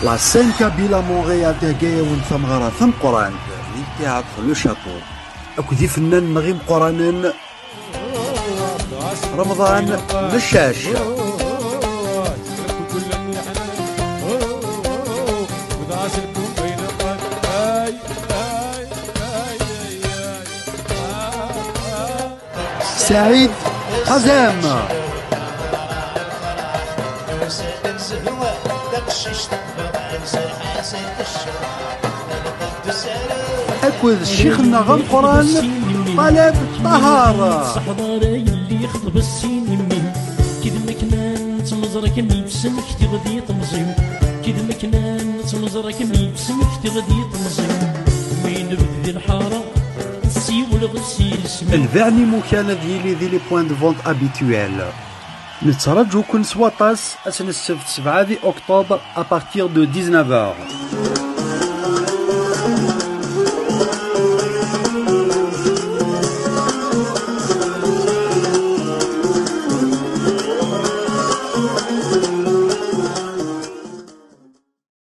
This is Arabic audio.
La scène Kabila Montréal تاقيا ونثمغرة ثم قران تياتر لو شابو أكو فنان نغيم قرانين رمضان مشاش سعيد حزام أكوذ الشيخ النغم قران طلب طهارة اللي يخطب السين يمين كذا مكنان تمزرك ميبسمك تغدي تمزيم كذا مكنان تمزرك ميبسمك تغدي تمزيم وين بدي الحارة نسيول غسيل سمين الفعني مكان ديالي ذي لي بوان دو فونت ابيتويل نترجو كل سواطاس أسن السبت 7 أكتوبر أبارتيغ دو 19h